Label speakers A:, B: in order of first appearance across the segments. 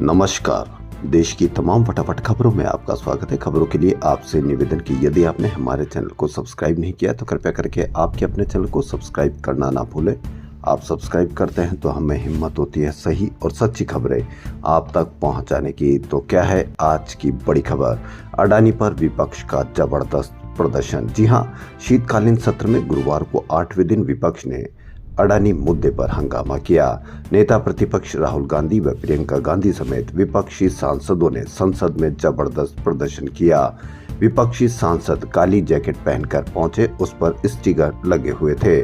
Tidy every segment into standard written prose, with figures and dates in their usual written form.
A: नमस्कार। देश की तमाम फटाफट खबरों में आपका स्वागत है। खबरों के लिए आपसे निवेदन कि यदि आपने हमारे चैनल को सब्सक्राइब नहीं किया तो कृपया करके आपके अपने चैनल को सब्सक्राइब करना ना भूलें। आप सब्सक्राइब करते हैं तो हमें हिम्मत होती है सही और सच्ची खबरें आप तक पहुंचाने की। तो क्या है आज की बड़ी खबर? अडानी पर विपक्ष का जबरदस्त प्रदर्शन। जी हां, शीतकालीन सत्र में गुरुवार को 8वें दिन विपक्ष ने अडानी मुद्दे पर हंगामा किया। नेता प्रतिपक्ष राहुल गांधी व प्रियंका गांधी समेत विपक्षी सांसदों ने संसद में जबरदस्त प्रदर्शन किया। विपक्षी सांसद काली जैकेट पहनकर पहुंचे, उस पर स्टिकर लगे हुए थे।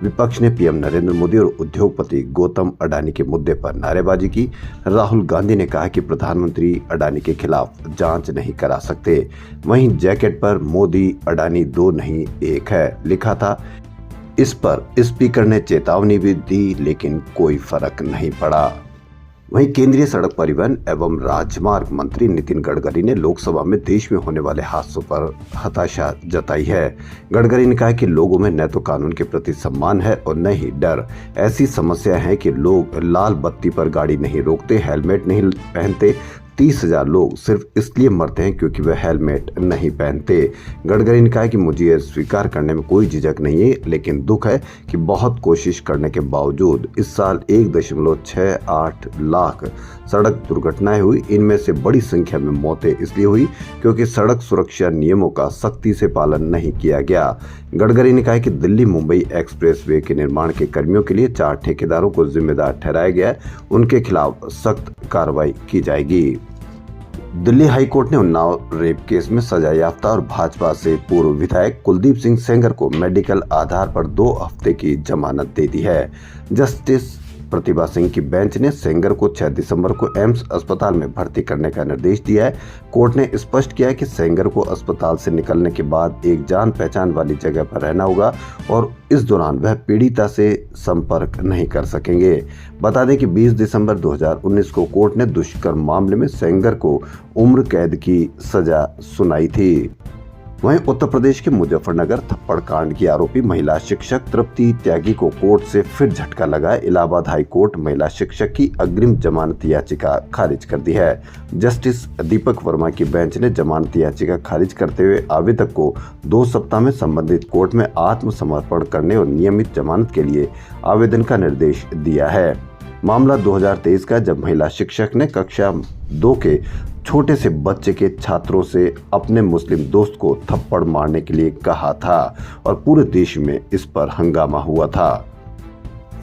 A: विपक्ष ने पीएम नरेंद्र मोदी और उद्योगपति गौतम अडानी के मुद्दे पर नारेबाजी की। राहुल गांधी ने कहा कि प्रधानमंत्री अडानी के खिलाफ जांच नहीं करा सकते। वहीं जैकेट पर मोदी अडानी दो नहीं एक है लिखा था। इस पर स्पीकर ने चेतावनी भी दी, लेकिन कोई फर्क नहीं पड़ा। वहीं केंद्रीय सड़क परिवहन एवं राजमार्ग मंत्री नितिन गडकरी ने लोकसभा में देश में होने वाले हादसों पर हताशा जताई है। गडकरी ने कहा कि लोगों में न तो कानून के प्रति सम्मान है और न ही डर। ऐसी समस्या है कि लोग लाल बत्ती पर गाड़ी नहीं रोकते, हेलमेट नहीं पहनते। 30,000 लोग सिर्फ इसलिए मरते हैं क्योंकि वे हेलमेट नहीं पहनते। गडकरी ने कहा कि मुझे यह स्वीकार करने में कोई झिझक नहीं है, लेकिन दुख है कि बहुत कोशिश करने के बावजूद इस साल 1.68 लाख सड़क दुर्घटनाएं हुई। इनमें से बड़ी संख्या में मौतें इसलिए हुई क्योंकि सड़क सुरक्षा नियमों का सख्ती से पालन नहीं किया गया। गडकरी ने कहा कि दिल्ली मुंबई एक्सप्रेसवे के निर्माण के कर्मियों के लिए 4 ठेकेदारों को जिम्मेदार ठहराया गया है। उनके खिलाफ सख्त कार्रवाई की जाएगी। दिल्ली हाई कोर्ट ने उन्नाव रेप केस में सजा याफ्ता और भाजपा से पूर्व विधायक कुलदीप सिंह सेंगर को मेडिकल आधार पर 2 हफ्ते की जमानत दे दी है। जस्टिस प्रतिभा सिंह की बेंच ने सेंगर को 6 दिसंबर को एम्स अस्पताल में भर्ती करने का निर्देश दिया है। कोर्ट ने स्पष्ट किया है कि सेंगर को अस्पताल से निकलने के बाद एक जान पहचान वाली जगह पर रहना होगा और इस दौरान वह पीड़िता से संपर्क नहीं कर सकेंगे। बता दें कि 20 दिसंबर 2019 को कोर्ट ने दुष्कर्म मामले में सेंगर को उम्र कैद की सजा सुनाई थी। वहीं उत्तर प्रदेश के मुजफ्फरनगर थप्पड़ कांड की आरोपी महिला शिक्षक तृप्ति त्यागी को कोर्ट से फिर झटका लगा। इलाहाबाद हाई कोर्ट महिला शिक्षक की अग्रिम जमानत याचिका खारिज कर दी है। जस्टिस दीपक वर्मा की बेंच ने जमानत याचिका खारिज करते हुए आवेदक को 2 सप्ताह में संबंधित कोर्ट में आत्मसमर्पण करने और नियमित जमानत के लिए आवेदन का निर्देश दिया है। मामला 2023 का, जब महिला शिक्षक ने कक्षा 2 के छोटे से बच्चे के छात्रों से अपने मुस्लिम दोस्त को थप्पड़ मारने के लिए कहा था और पूरे देश में इस पर हंगामा हुआ था।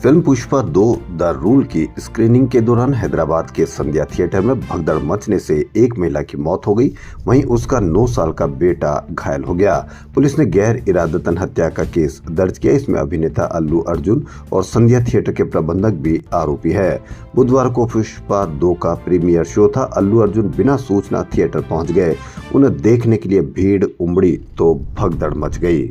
A: फिल्म पुष्पा 2 द रूल की स्क्रीनिंग के दौरान हैदराबाद के संध्या थिएटर में भगदड़ मचने से एक महिला की मौत हो गई। वहीं उसका 9 साल का बेटा घायल हो गया। पुलिस ने गैर इरादतन हत्या का केस दर्ज किया। इसमें अभिनेता अल्लू अर्जुन और संध्या थिएटर के प्रबंधक भी आरोपी है। बुधवार को पुष्पा 2 का प्रीमियर शो था। अल्लू अर्जुन बिना सूचना थिएटर पहुंच गए। उन्हें देखने के लिए भीड़ उमड़ी तो भगदड़ मच गई।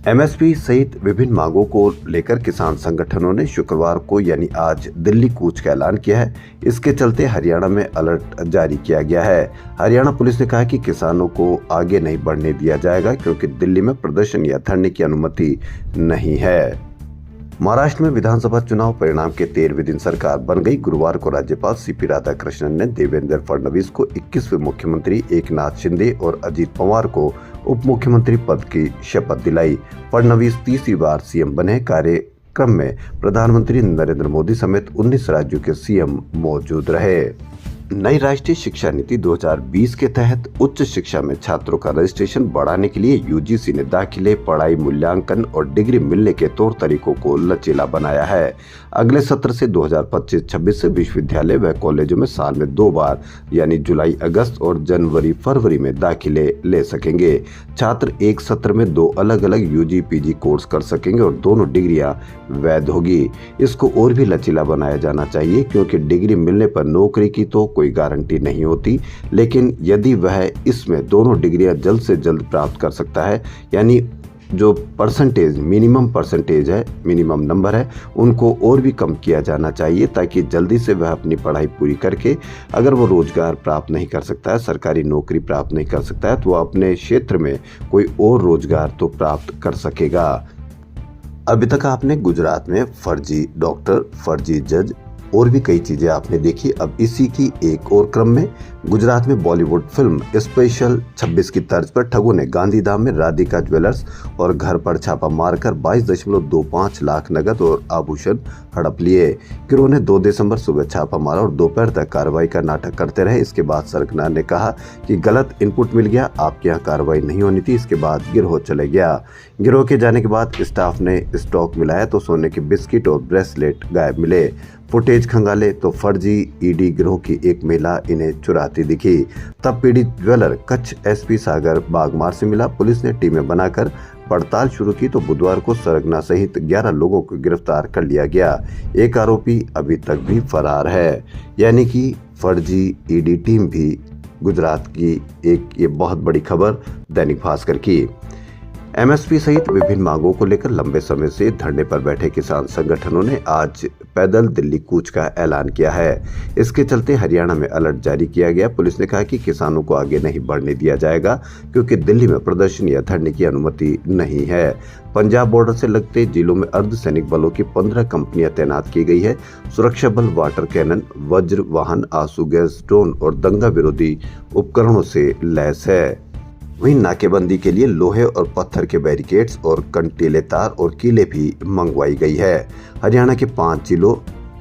A: एमएसपी सहित विभिन्न मांगों को लेकर किसान संगठनों ने शुक्रवार को यानी आज दिल्ली कूच का ऐलान किया है। इसके चलते हरियाणा में अलर्ट जारी किया गया है। हरियाणा पुलिस ने कहा कि किसानों को आगे नहीं बढ़ने दिया जाएगा क्योंकि दिल्ली में प्रदर्शन या धरने की अनुमति नहीं है। महाराष्ट्र में विधानसभा चुनाव परिणाम के 13वें दिन सरकार बन गई। गुरुवार को राज्यपाल सीपी राधाकृष्णन ने देवेंद्र फडणवीस को 21वें मुख्यमंत्री, एकनाथ शिंदे और अजीत पवार को उप मुख्यमंत्री पद की शपथ दिलाई। फडणवीस तीसरी बार सीएम बने। कार्यक्रम में प्रधानमंत्री नरेंद्र मोदी समेत 19 राज्यों के सीएम मौजूद रहे। नई राष्ट्रीय शिक्षा नीति 2020 के तहत उच्च शिक्षा में छात्रों का रजिस्ट्रेशन बढ़ाने के लिए यूजीसी ने दाखिले, पढ़ाई, मूल्यांकन और डिग्री मिलने के तौर तरीकों को लचीला बनाया है। अगले सत्र से 2025-26 से विश्वविद्यालय व कॉलेजों में साल में 2 बार यानी जुलाई अगस्त और जनवरी फरवरी में दाखिले ले सकेंगे। छात्र एक सत्र में 2 अलग अलग यूजी पीजी कोर्स कर सकेंगे और दोनों डिग्रियां वैध होगी। इसको और भी लचीला बनाया जाना चाहिए क्योंकि डिग्री मिलने पर नौकरी की तो कोई गारंटी नहीं होती, लेकिन यदि वह इसमें दोनों डिग्रियां जल्द से जल्द प्राप्त कर सकता है, यानी जो परसेंटेज मिनिमम नंबर है, उनको और भी कम किया जाना चाहिए ताकि जल्दी से वह अपनी पढ़ाई पूरी करके अगर वो रोजगार प्राप्त नहीं कर सकता है, सरकारी नौकरी प्राप्त नहीं कर सकता है, तो वह अपने क्षेत्र में कोई और रोजगार तो प्राप्त कर सकेगा। अभी तक आपने गुजरात में फर्जी डॉक्टर, फर्जी जज, और भी कई चीजें आपने देखी। अब इसी की एक और क्रम में गुजरात में बॉलीवुड फिल्म स्पेशल 26 की तर्ज पर ठगों ने गांधीधाम में राधिका ज्वेलर्स और घर पर छापा मारकर 22.25 लाख नगद और आभूषण हड़प लिए। गिरोह ने 2 दिसंबर सुबह छापा मारा और दोपहर तक कार्रवाई का नाटक करते रहे। इसके बाद सरगना ने कहा कि गलत इनपुट मिल गया, आपके यहाँ कार्रवाई नहीं होनी थी। इसके बाद गिरोह चले गया। गिरोह के जाने के बाद स्टाफ ने स्टॉक मिलाया तो सोने के बिस्किट और ब्रेसलेट गायब मिले। फुटेज खंगाले तो फर्जी ईडी गिरोह की एक महिला इन्हें चुराती दिखी। तब पीड़ित ज्वेलर कच्छ एसपी सागर बागमार से मिला। पुलिस ने टीमें बनाकर पड़ताल शुरू की तो बुधवार को सरगना सहित 11 लोगों को गिरफ्तार कर लिया गया। एक आरोपी अभी तक भी फरार है। यानी कि फर्जी ईडी टीम भी गुजरात की एक ये बहुत बड़ी खबर दैनिक भास्कर की। एमएसपी सहित विभिन्न मांगों को लेकर लंबे समय से धरने पर बैठे किसान संगठनों ने आज पैदल दिल्ली कूच का ऐलान किया है। इसके चलते हरियाणा में अलर्ट जारी किया गया। पुलिस ने कहा कि किसानों को आगे नहीं बढ़ने दिया जाएगा क्योंकि दिल्ली में प्रदर्शन या धरने की अनुमति नहीं है। पंजाब बॉर्डर से लगते जिलों में अर्धसैनिक बलों की 15 कंपनियां तैनात की गई है। सुरक्षा बल वाटर कैनन, वज्र वाहन, आंसू गैस, ड्रोन और दंगा विरोधी उपकरणों से लैस है। वहीं नाकेबंदी के लिए लोहे और पत्थर के बैरिकेड्स और कंटीले तार और कीले भी मंगवाई गई है। हरियाणा के 5 जिलों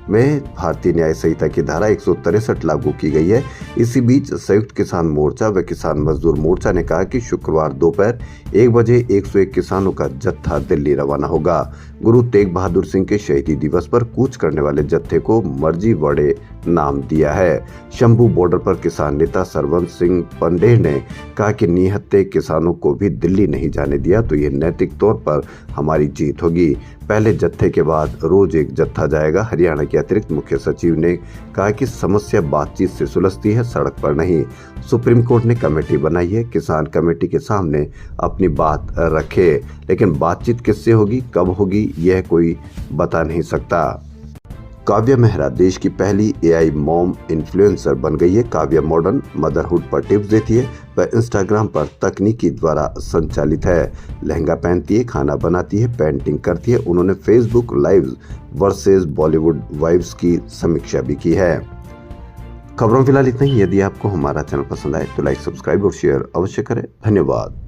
A: में भारतीय न्याय संहिता की धारा 163 लागू की गई है। इसी बीच संयुक्त किसान मोर्चा व किसान मजदूर मोर्चा ने कहा कि शुक्रवार दोपहर 1 बजे 101 किसानों का जत्था दिल्ली रवाना होगा। गुरु तेग बहादुर सिंह के शहीदी दिवस पर कूच करने वाले जत्थे को मर्जी वड़े नाम दिया है। शंभू बॉर्डर पर किसान नेता सरवंत सिंह पंडेह ने कहा कि निहत्थे किसानों को भी दिल्ली नहीं जाने दिया तो ये नैतिक तौर पर हमारी जीत होगी। पहले जत्थे के बाद रोज एक जत्था जाएगा। हरियाणा के अतिरिक्त मुख्य सचिव ने कहा कि समस्या बातचीत से सुलझती है, सड़क पर नहीं। सुप्रीम कोर्ट ने कमेटी बनाई है, किसान कमेटी के सामने अपनी बात रखे, लेकिन बातचीत किससे होगी, कब होगी, यह कोई बता नहीं सकता। काव्या मेहरा देश की पहली एआई मॉम इन्फ्लुएंसर बन गई है। काव्या मॉडर्न मदरहुड पर टिप्स देती है। वह इंस्टाग्राम पर तकनीकी द्वारा संचालित है। लहंगा पहनती है, खाना बनाती है, पेंटिंग करती है। उन्होंने Facebook live versus Bollywood wives की समीक्षा भी की है। खबरों फिलहाल इतना ही। यदि आपको हमारा चैनल पसंद आए तो लाइक, सब्सक्राइब और शेयर अवश्य करें। धन्यवाद।